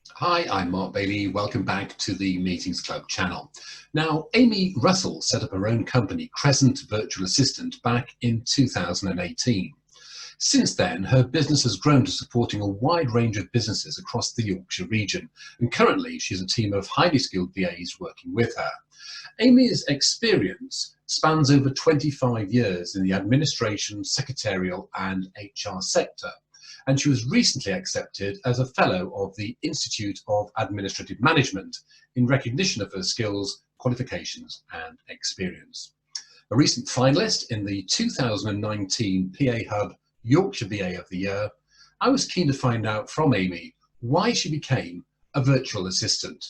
Hi, I'm Mark Bailey. Welcome back to the Meetings Club channel. Now, Amy Russell set up her own company, Crescent Virtual Assistant, back in 2018. Since then, her business has grown to supporting a wide range of businesses across the Yorkshire region, and currently she has a team of highly skilled VAs working with her. Amy's experience spans over 25 years in the administration, secretarial and HR sector, and she was recently accepted as a Fellow of the Institute of Administrative Management in recognition of her skills, qualifications and experience. A recent finalist in the 2019 PA Hub Yorkshire VA of the Year, I was keen to find out from Amy why she became a virtual assistant.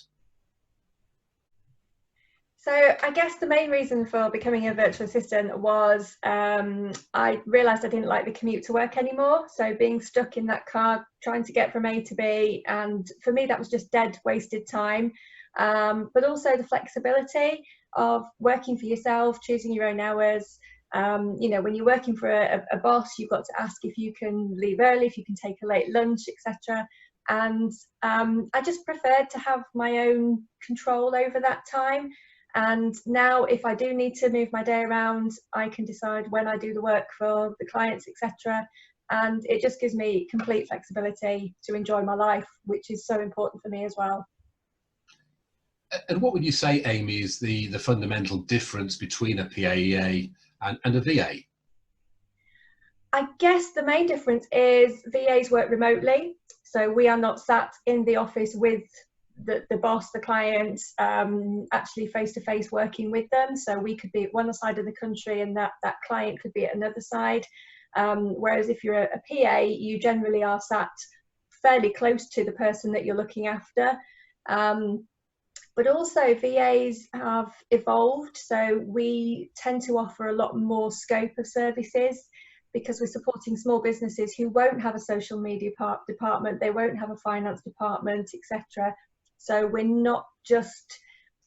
So I guess the main reason for becoming a virtual assistant was I realised I didn't like the commute to work anymore. So being stuck in that car, trying to get from A to B, and for me that was just dead wasted time. But also the flexibility of working for yourself, choosing your own hours. When you're working for a boss, you've got to ask if you can leave early, if you can take a late lunch, etc. And I just preferred to have my own control over that time. And now if I do need to move my day around, I can decide when I do the work for the clients, etc. And it just gives me complete flexibility to enjoy my life, which is so important for me as well. And what would you say, Amy, is the fundamental difference between a PAEA and a VA? I guess the main difference is VAs work remotely. So we are not sat in the office with the boss, the client, actually face-to-face working with them. So we could be at one side of the country and that client could be at another side. Whereas if you're a PA, you generally are sat fairly close to the person that you're looking after. But also VAs have evolved. So we tend to offer a lot more scope of services because we're supporting small businesses who won't have a social media department, they won't have a finance department, etc. So we're not just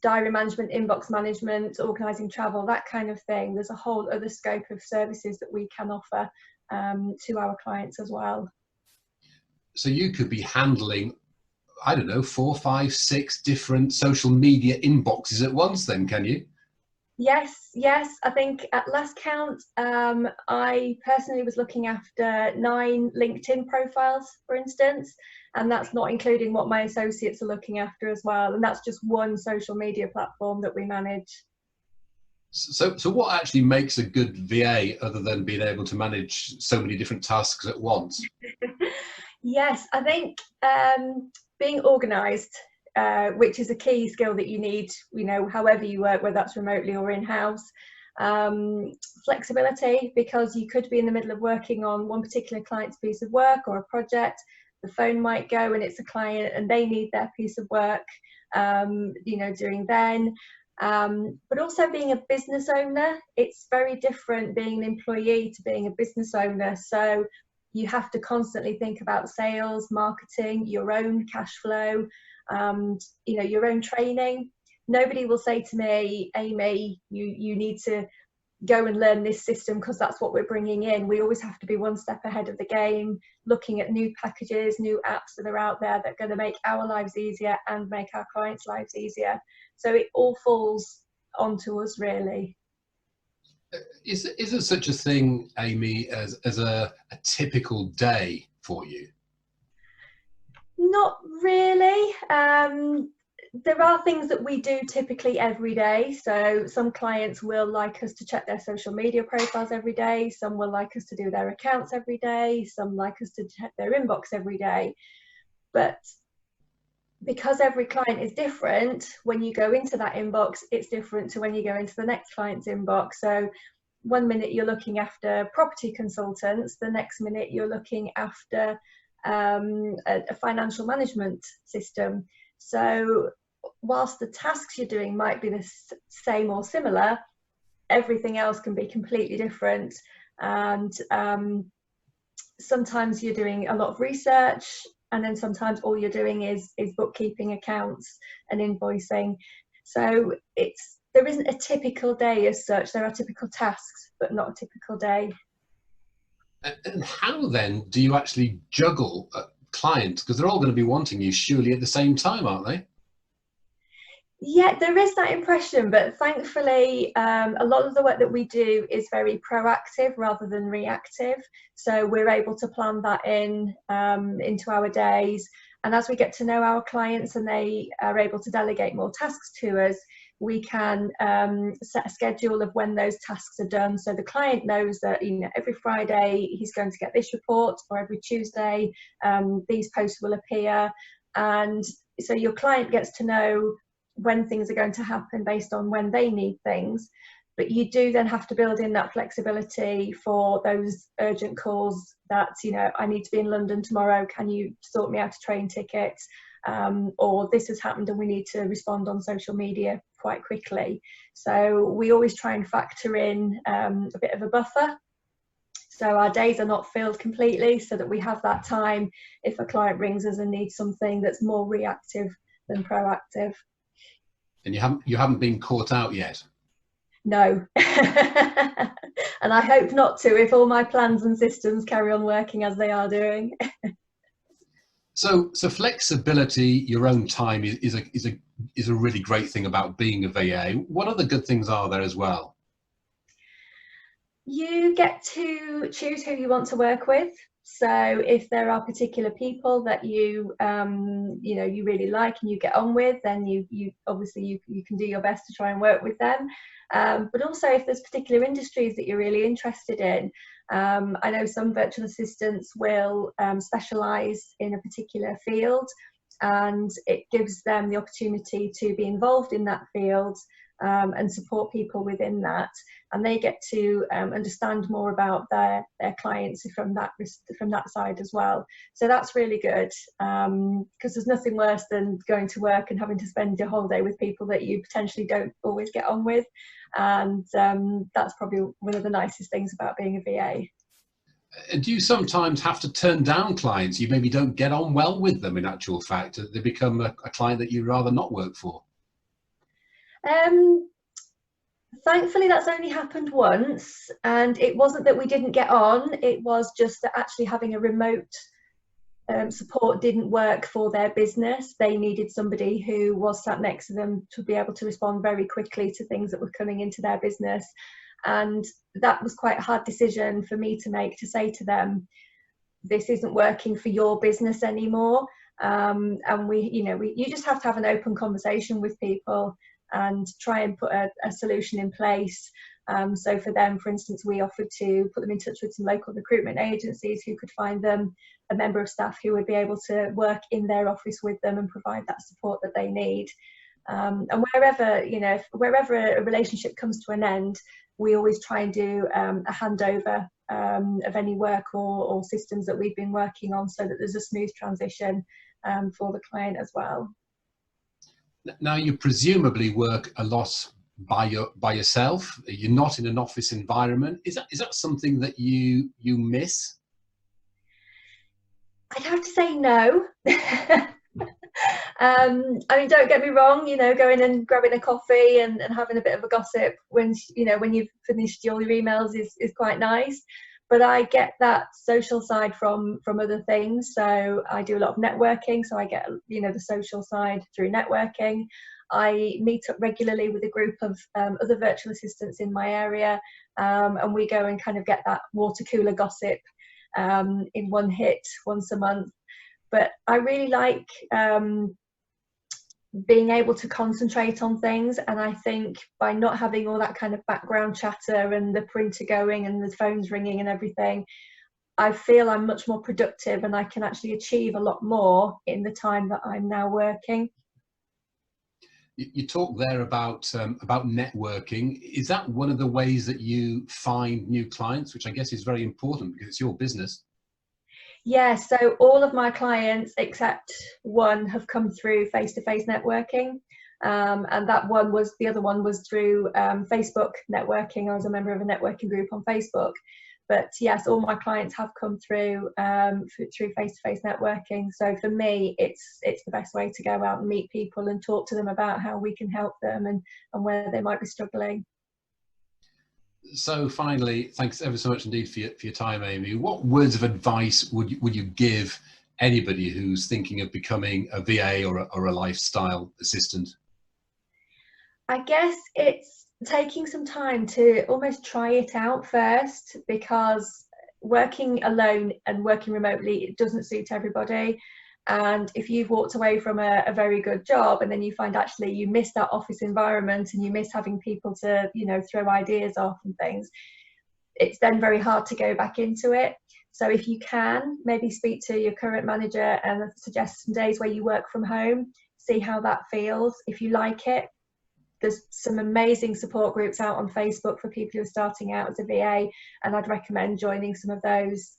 diary management, inbox management, organising travel, that kind of thing. There's a whole other scope of services that we can offer to our clients as well. So you could be handling, I don't know, 4, 5, 6 different social media inboxes at once then, can you? Yes. I think at last count, I personally was looking after 9 LinkedIn profiles, for instance, and that's not including what my associates are looking after as well. And that's just one social media platform that we manage. So what actually makes a good VA other than being able to manage so many different tasks at once? Yes, I think being organised, which is a key skill that you need, however you work, whether that's remotely or in-house. Flexibility, because you could be in the middle of working on one particular client's piece of work or a project, the phone might go and it's a client and they need their piece of work, during then. But also being a business owner, it's very different being an employee to being a business owner. So you have to constantly think about sales, marketing, your own cash flow, your own training. Nobody will say to me, Amy, you need to go and learn this system because that's what we're bringing in. We always have to be one step ahead of the game, looking at new packages, new apps that are out there that are going to make our lives easier and make our clients' lives easier. So it all falls onto us, really. Is there such a thing, Amy, as a typical day for you? Not really. There are things that we do typically every day. So some clients will like us to check their social media profiles every day. Some will like us to do their accounts every day. Some like us to check their inbox every day. But because every client is different, when you go into that inbox, it's different to when you go into the next client's inbox. So one minute you're looking after property consultants, the next minute you're looking after a financial management system. So whilst the tasks you're doing might be the same or similar, everything else can be completely different. And sometimes you're doing a lot of research, and then sometimes all you're doing is bookkeeping, accounts and invoicing. So there isn't a typical day as such. There are typical tasks, but not a typical day. And how then do you actually juggle client? Because they're all going to be wanting you surely at the same time, aren't they? Yeah, there is that impression, but thankfully, a lot of the work that we do is very proactive rather than reactive. So we're able to plan that in into our days. And as we get to know our clients and they are able to delegate more tasks to us, we can set a schedule of when those tasks are done. So the client knows that, you know, every Friday he's going to get this report, or every Tuesday these posts will appear. And so your client gets to know when things are going to happen based on when they need things. But you do then have to build in that flexibility for those urgent calls that, you know, I need to be in London tomorrow, can you sort me out a train ticket? Or this has happened and we need to respond on social media quite quickly. So we always try and factor in a bit of a buffer. So our days are not filled completely, so that we have that time if a client rings us and needs something that's more reactive than proactive. And you haven't been caught out yet? No. And I hope not to, if all my plans and systems carry on working as they are doing. So flexibility, your own time is a really great thing about being a VA. What other good things are there as well? You get to choose who you want to work with. So if there are particular people that you know, you really like and you get on with, then you obviously you can do your best to try and work with them. But also if there's particular industries that you're really interested in, I know some virtual assistants will specialise in a particular field, and it gives them the opportunity to be involved in that field and support people within that, and they get to understand more about their clients from that side as well. So that's really good, because there's nothing worse than going to work and having to spend your whole day with people that you potentially don't always get on with, and that's probably one of the nicest things about being a VA. Do you sometimes have to turn down clients you maybe don't get on well with them, in actual fact? They become a client that you'd rather not work for? Thankfully that's only happened once, and it wasn't that we didn't get on, it was just that actually having a remote support didn't work for their business. They needed somebody who was sat next to them to be able to respond very quickly to things that were coming into their business, and that was quite a hard decision for me to make, to say to them, this isn't working for your business anymore. And you just have to have an open conversation with people and try and put a solution in place. So for them, for instance, we offered to put them in touch with some local recruitment agencies who could find them a member of staff who would be able to work in their office with them and provide that support that they need. And wherever a relationship comes to an end, we always try and do a handover of any work or systems that we've been working on, so that there's a smooth transition for the client as well. Now, you presumably work a lot by yourself. You're not in an office environment. Is that something that you miss? I'd have to say no. I mean, don't get me wrong, going and grabbing a coffee and having a bit of a gossip when you've finished all your emails is quite nice. But I get that social side from other things. So I do a lot of networking. So I get, the social side through networking. I meet up regularly with a group of other virtual assistants in my area. And we go and kind of get that water cooler gossip in one hit once a month. But I really like being able to concentrate on things, and I think by not having all that kind of background chatter and the printer going and the phones ringing and everything, I feel I'm much more productive and I can actually achieve a lot more in the time that I'm now working. You talk there about networking. Is that one of the ways that you find new clients, which I guess is very important because it's your business? Yeah, so all of my clients except one have come through face-to-face networking, and the other one was through Facebook networking. I was a member of a networking group on Facebook. But yes, all my clients have come through face-to-face networking. So for me, it's the best way to go out and meet people and talk to them about how we can help them and where they might be struggling. So finally, thanks ever so much indeed for your time, Amy. What words of advice would you give anybody who's thinking of becoming a VA or a lifestyle assistant? I guess it's taking some time to almost try it out first, because working alone and working remotely, it doesn't suit everybody. And if you've walked away from a very good job and then you find actually you miss that office environment and you miss having people to, you know, throw ideas off and things, it's then very hard to go back into it. So if you can, maybe speak to your current manager and suggest some days where you work from home, see how that feels. If you like it, there's some amazing support groups out on Facebook for people who are starting out as a VA, and I'd recommend joining some of those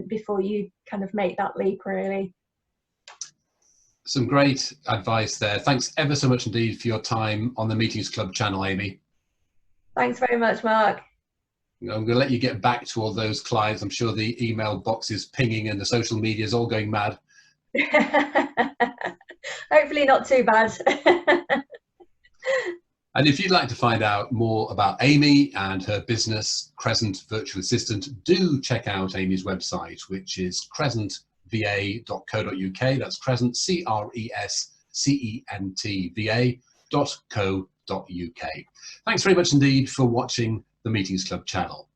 before you kind of make that leap, really. Some great advice there. Thanks ever so much indeed for your time on the Meetings Club channel, Amy. Thanks very much, Mark. I'm going to let you get back to all those clients. I'm sure the email box is pinging and the social media is all going mad. Hopefully not too bad. And if you'd like to find out more about Amy and her business, Crescent Virtual Assistant, do check out Amy's website, which is crescentva.co.uk. That's Crescent, CRESCENT, va.co.uk. Thanks very much indeed for watching the Meetings Club channel.